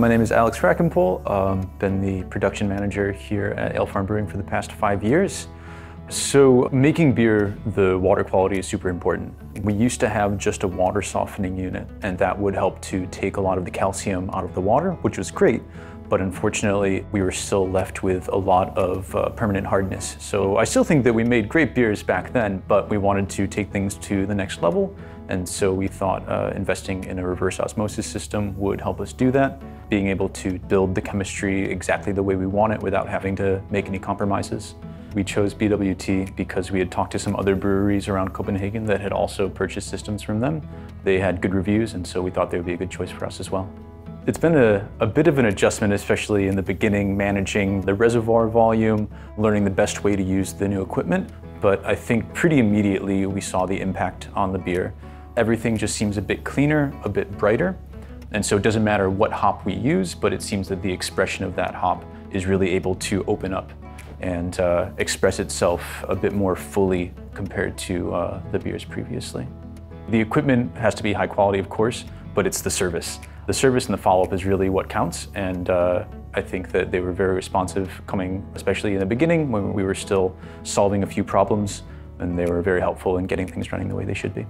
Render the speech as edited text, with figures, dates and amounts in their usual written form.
My name is Alex Rackenpole. Been the production manager here at Ale Farm Brewing for the past 5 years. So making beer, the water quality is super important. We used to have just a water softening unit, and that would help to take a lot of the calcium out of the water, which was great. But unfortunately, we were still left with a lot of permanent hardness. So I still think that we made great beers back then, but we wanted to take things to the next level. And so we thought investing in a reverse osmosis system would help us do that, being able to build the chemistry exactly the way we want it without having to make any compromises. We chose BWT because we had talked to some other breweries around Copenhagen that had also purchased systems from them. They had good reviews, and so we thought they would be a good choice for us as well. It's been a bit of an adjustment, especially in the beginning, managing the reservoir volume, learning the best way to use the new equipment. But I think pretty immediately we saw the impact on the beer. Everything just seems a bit cleaner, a bit brighter. And so it doesn't matter what hop we use, but it seems that the expression of that hop is really able to open up and express itself a bit more fully compared to the beers previously. The equipment has to be high quality, of course, but it's the service. The service and the follow-up is really what counts, and I think that they were very responsive coming, especially in the beginning when we were still solving a few problems, and they were very helpful in getting things running the way they should be.